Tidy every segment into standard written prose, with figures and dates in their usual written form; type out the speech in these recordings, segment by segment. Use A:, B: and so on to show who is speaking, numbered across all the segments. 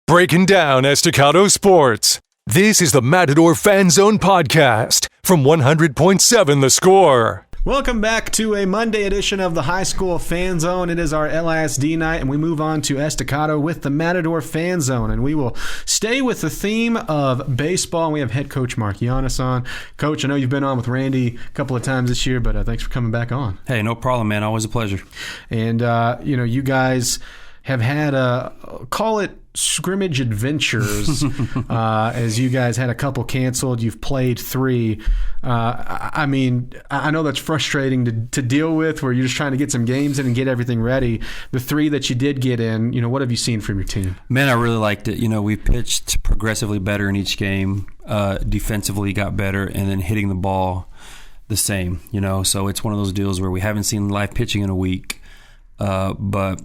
A: Breaking down Estacado sports. This is the Matador Fan Zone podcast from 100.7 The Score.
B: Welcome back to a Monday edition of the High School Fan Zone. It is our LISD night, and we move on to Estacado with the Matador Fan Zone. And we will stay with the theme of baseball. And we have head coach Mark Llanas on. Coach, I know you've been on with Randy a couple of times this year, but thanks for coming back on.
C: Hey, no problem, man. Always a pleasure.
B: And, you guys have had call it scrimmage adventures as you guys had a couple canceled. You've played 3. I know that's frustrating to deal with, where you're just trying to get some games in and get everything ready. The 3 that you did get in, what have you seen from your team?
C: Man, I really liked it. We pitched progressively better in each game. Defensively got better, and then hitting the ball the same. So it's one of those deals where we haven't seen live pitching in a week. But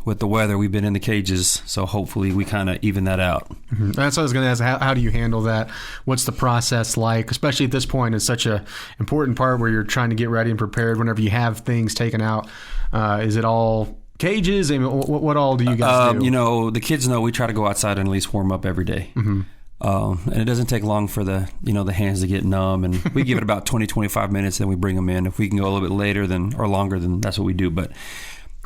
C: with the weather, we've been in the cages, so hopefully we kind of even that out.
B: Mm-hmm. That's what I was going to ask. How do you handle that? What's the process like, especially at this point? It's such an important part where you're trying to get ready and prepared whenever you have things taken out. Is it all cages? I mean, what all do you guys do?
C: The kids know we try to go outside and at least warm up every day.
B: Mm-hmm.
C: And it doesn't take long for the hands to get numb, and we give it about 20, 25 minutes, then we bring them in. If we can go a little bit later or longer, then that's what we do. But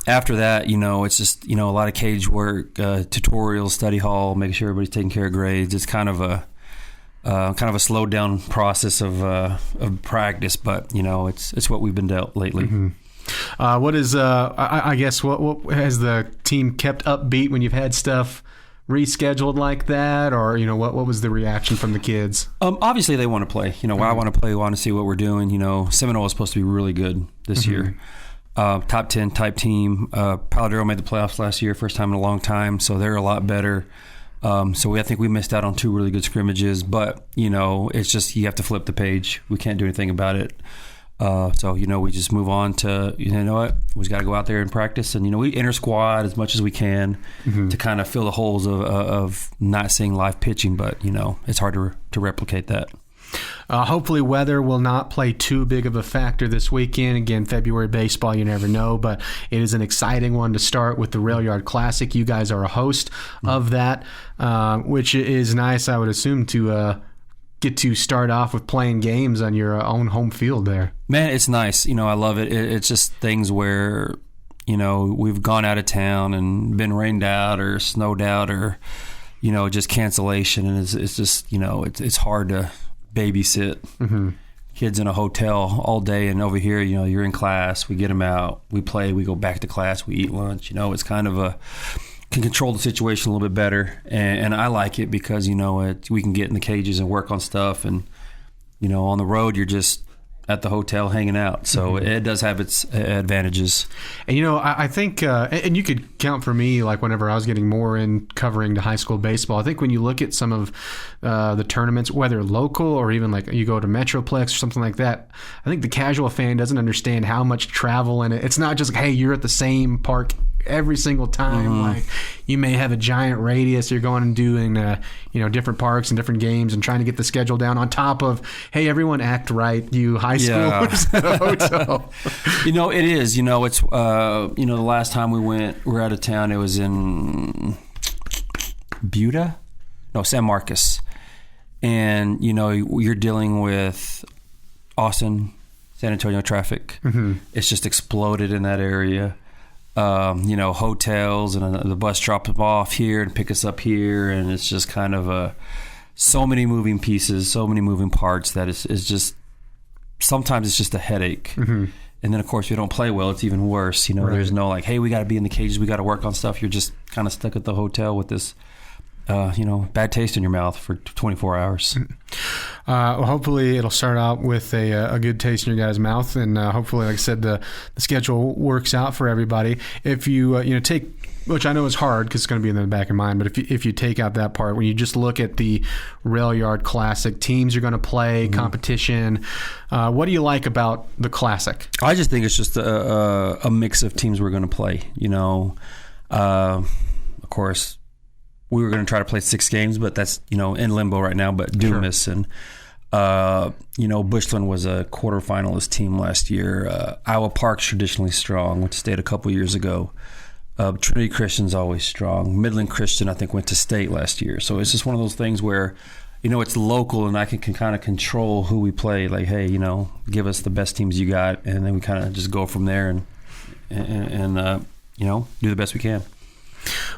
C: after that, it's just, a lot of cage work, tutorials, study hall, making sure everybody's taking care of grades. It's kind of a slowed down process of practice, but it's what we've been dealt lately.
B: Mm-hmm. What is I guess what has the team kept upbeat when you've had stuff rescheduled like that, or what was the reaction from the kids?
C: Obviously they want to play. I want to play. Want to see what we're doing. Seminole is supposed to be really good this year. Top 10 type team. Paladero made the playoffs last year, first time in a long time, so they're a lot better. I think we missed out on 2 really good scrimmages, but it's just you have to flip the page. We can't do anything about it. We just move on to, we just got to go out there and practice. And, we inter squad as much as we can to kind of fill the holes of not seeing live pitching. But, it's hard to replicate that.
B: Hopefully weather will not play too big of a factor this weekend. Again, February baseball, you never know, but it is an exciting one to start with the Railyard Classic. You guys are a host of that, which is nice, I would assume, to get to start off with playing games on your own home field there.
C: Man, it's nice. I love it. It's just things where, we've gone out of town and been rained out or snowed out or, just cancellation. And it's just, it's hard to babysit kids in a hotel all day. And over here, you're in class. We get them out. We play. We go back to class. We eat lunch. It's kind of can control the situation a little bit better, and I like it because we can get in the cages and work on stuff, and on the road you're just at the hotel hanging out, so it does have its advantages.
B: And I think and you could count for me, like whenever I was getting more in covering the high school baseball, I think when you look at some of the tournaments, whether local or even like you go to Metroplex or something like that, I think the casual fan doesn't understand how much travel in it. It's not just like, hey, you're at the same park every single time. Like you may have a giant radius you're going and doing different parks and different games and trying to get the schedule down on top of, hey, everyone act right, you high schoolers at a hotel.
C: It is. It's the last time we're out of town, it was in San Marcos, and you're dealing with Austin, San Antonio traffic. It's just exploded in that area. Hotels, and the bus drops us off here and pick us up here, and it's just kind of so many moving pieces, so many moving parts that it's just sometimes it's just a headache. And then of course, if you don't play well, it's even worse. Right. There's no like, hey, we got to be in the cages, we got to work on stuff. You're just kind of stuck at the hotel with this bad taste in your mouth for 24 hours.
B: Well, hopefully it'll start out with a good taste in your guys' mouth, and hopefully, like I said, the schedule works out for everybody. If you take, which I know is hard because it's going to be in the back of your mind, but if you take out that part, when you just look at the Railyard Classic, teams you're going to play, competition, what do you like about the Classic? I
C: just think it's just a mix of teams we're going to play. Of course, we were going to try to play 6 games, but that's, in limbo right now, but Dumas. Sure. And, Bushland was a quarterfinalist team last year. Iowa Park's traditionally strong, which stayed a couple years ago. Trinity Christian's always strong. Midland Christian, I think, went to state last year. So it's just one of those things where, it's local and I can kind of control who we play. Like, hey, give us the best teams you got, and then we kind of just go from there and do the best we can.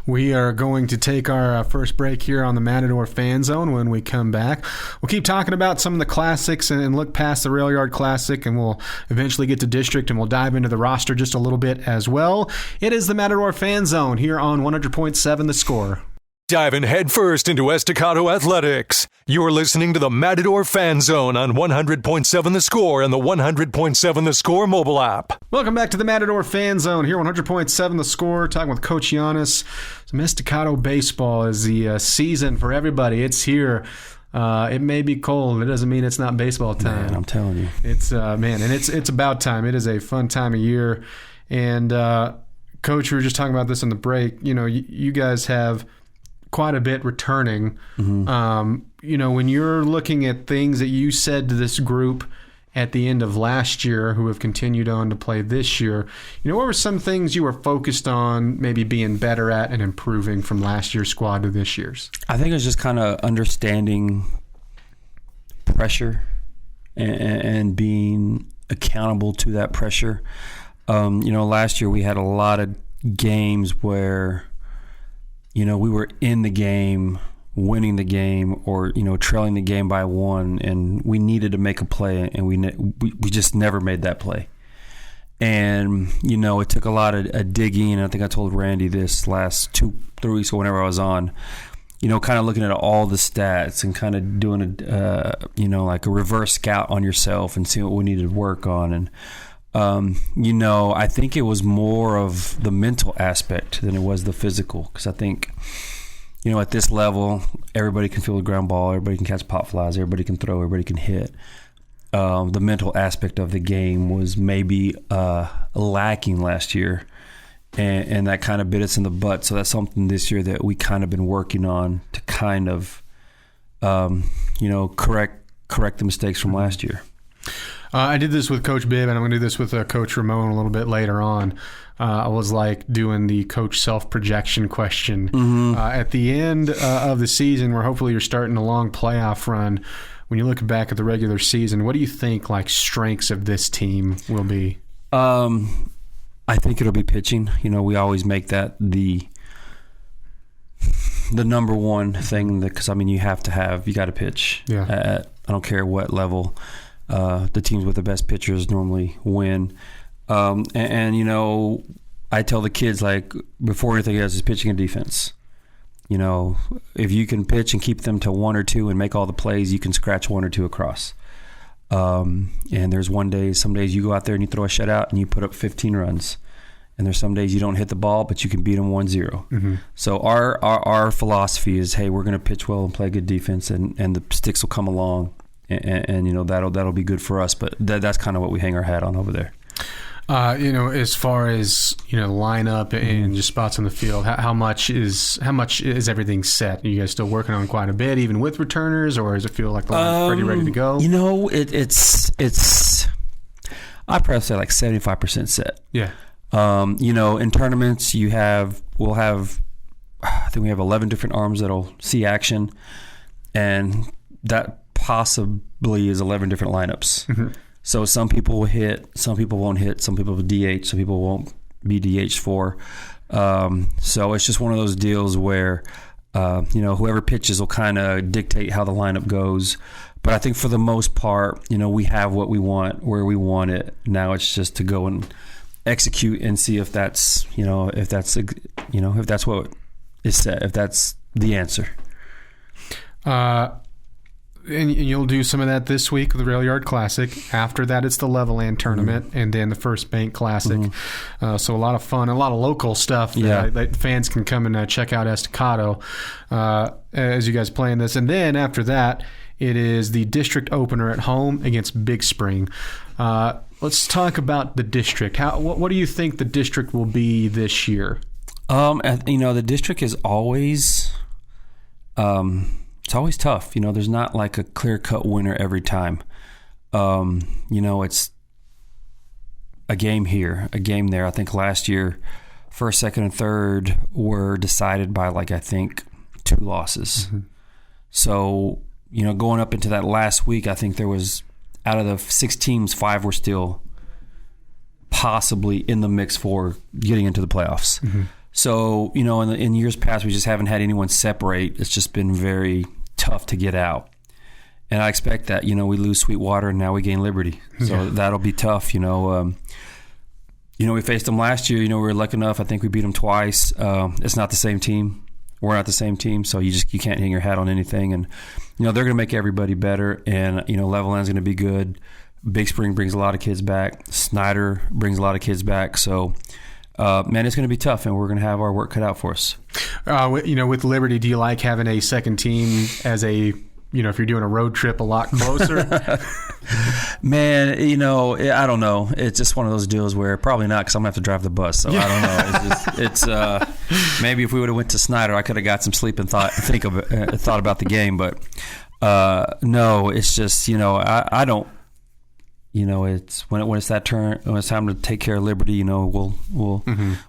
B: We are going to take our first break here on the Matador Fan Zone. When we come back, we'll keep talking about some of the classics and look past the Railyard Classic, and we'll eventually get to district, and we'll dive into the roster just a little bit as well. It is the Matador Fan Zone here on 100.7 The Score.
A: Diving headfirst into Estacado athletics. You're listening to the Matador Fan Zone on 100.7 The Score and the 100.7 The Score mobile app.
B: Welcome back to the Matador Fan Zone here on 100.7 The Score, talking with Coach Llanas. Some Estacado baseball is the season for everybody. It's here. It may be cold. It doesn't mean it's not baseball time.
C: Man, I'm telling you.
B: It's and it's about time. It is a fun time of year. And Coach, we were just talking about this in the break. You guys have quite a bit returning. Mm-hmm. When you're looking at things that you said to this group at the end of last year who have continued on to play this year, what were some things you were focused on maybe being better at and improving from last year's squad to this year's?
C: I think it's just kind of understanding pressure and being accountable to that pressure. Last year we had a lot of games where we were in the game, winning the game, or trailing the game by one, and we needed to make a play, and we just never made that play. And it took a lot of digging. And I think I told Randy this last 2-3 weeks ago whenever I was on. Kind of looking at all the stats and kind of doing like a reverse scout on yourself and seeing what we needed to work on. And I think it was more of the mental aspect than it was the physical, because I think, at this level, everybody can feel the ground ball, everybody can catch pop flies, everybody can throw, everybody can hit. The mental aspect of the game was maybe lacking last year, and that kind of bit us in the butt. So that's something this year that we kind of been working on to kind of, correct the mistakes from last year.
B: I did this with Coach Bibb, and I'm going to do this with Coach Ramon a little bit later on. I was doing the coach self-projection question. Mm-hmm. At the end of the season, where hopefully you're starting a long playoff run, when you look back at the regular season, what do you think strengths of this team will be?
C: I think it'll be pitching. We always make that the number one thing, because you have to you got to pitch.
B: Yeah.
C: I don't care what level. The teams with the best pitchers normally win. I tell the kids, before anything else, is pitching and defense. If you can pitch and keep them to 1 or 2 and make all the plays, you can scratch 1 or 2 across. And there's some days you go out there and you throw a shutout and you put up 15 runs. And there's some days you don't hit the ball, but you can beat them 1-0. Mm-hmm. So our philosophy is, hey, we're going to pitch well and play good defense, and the sticks will come along. And that'll be good for us, but that's kind of what we hang our hat on over there.
B: As far as lineup and just spots on the field, how much is everything set? Are you guys still working on quite a bit, even with returners, or does it feel like the line's pretty ready to go?
C: It's I'd probably say 75% set.
B: Yeah.
C: In tournaments we'll have I think we have 11 different arms that'll see action, and that possibly is 11 different lineups. Mm-hmm. So some people will hit, some people won't hit, some people will DH, some people won't be DH for. So it's just one of those deals where whoever pitches will kind of dictate how the lineup goes. But I think for the most part, we have what we want where we want it. Now it's just to go and execute and see if that's what is set, if that's the answer.
B: And you'll do some of that this week with the Railyard Classic. After that, it's the Levelland Tournament, mm-hmm. and then the First Bank Classic. Mm-hmm. So a lot of fun, a lot of local stuff that fans can come and check out Estacado as you guys play in this. And then after that, it is the district opener at home against Big Spring. Let's talk about the district. What do you think the district will be this year?
C: The district is always it's always tough. There's not a clear-cut winner every time. It's a game here, a game there. I think last year first, second, and third were decided by I think 2 losses. Mm-hmm. So, going up into that last week, I think there was, out of the 6 teams, 5 were still possibly in the mix for getting into the playoffs. Mm-hmm. So, in years past, we just haven't had anyone separate. It's just been very tough to get out. And I expect that, we lose Sweetwater and now we gain Liberty. So that'll be tough, we faced them last year. We were lucky enough. I think we beat them twice. It's not the same team. We're not the same team, so you can't hang your hat on anything. And, they're going to make everybody better. And, Levelland's going to be good. Big Spring brings a lot of kids back. Snyder brings a lot of kids back. So, man, it's going to be tough, and we're going to have our work cut out for us.
B: With Liberty, do you like having a second team as if you're doing a road trip a lot closer?
C: Man, I don't know. It's just one of those deals where probably not, because I'm going to have to drive the bus. So I don't know. It's maybe if we would have went to Snyder, I could have got some sleep and thought about the game. But no, it's just, I don't. It's when it's that turn, when it's time to take care of Liberty. We'll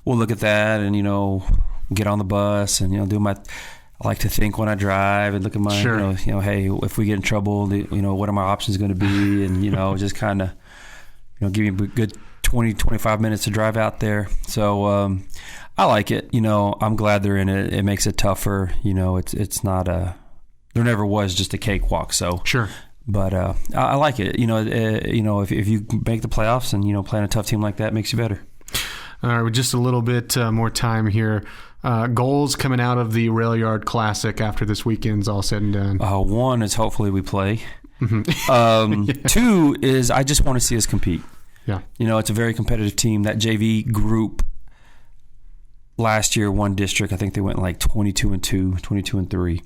C: look at that and get on the bus and do my. I like to think when I drive and look at my, hey, if we get in trouble, what are my options going to be? And, just kind of, give me a good 20, 25 minutes to drive out there. So I like it. I'm glad they're in it. It makes it tougher. It's not there never was just a cakewalk. So
B: sure.
C: But I like it. If you make the playoffs and, playing a tough team like that, it makes you better.
B: All right, with just a little bit more time here. Goals coming out of the Railyard Classic after this weekend's all said and done.
C: 1 is hopefully we play. Mm-hmm. 2 is I just want to see us compete.
B: Yeah,
C: it's a very competitive team. That JV group last year won district. I think they went 22-2, 22-3,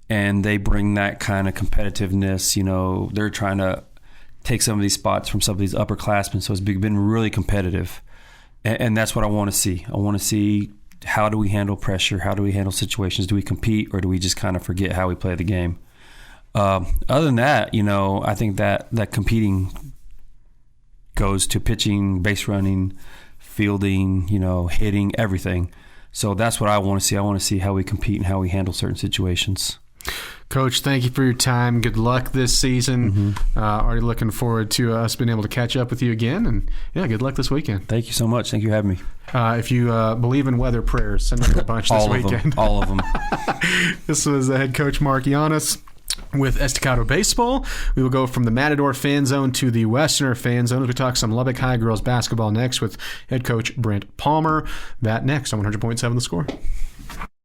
C: and they bring that kind of competitiveness. They're trying to take some of these spots from some of these upperclassmen, so it's been really competitive, and that's what I want to see. I want to see. How do we handle pressure? How do we handle situations? Do we compete, or do we just kind of forget how we play the game? Other than that, I think that competing goes to pitching, base running, fielding, hitting, everything. So that's what I want to see. I want to see how we compete and how we handle certain situations.
B: Coach, thank you for your time. Good luck this season. Mm-hmm. Already looking forward to us being able to catch up with you again. And, good luck this weekend.
C: Thank you so much. Thank you for having me.
B: If you believe in weather prayers, send me a bunch this weekend.
C: All of them.
B: This was the head coach, Mark Llanas, with Estacado Baseball. We will go from the Matador Fan Zone to the Westerner Fan Zone as we talk some Lubbock High girls basketball next with head coach Brent Palmer. That next on 100.7 The Score.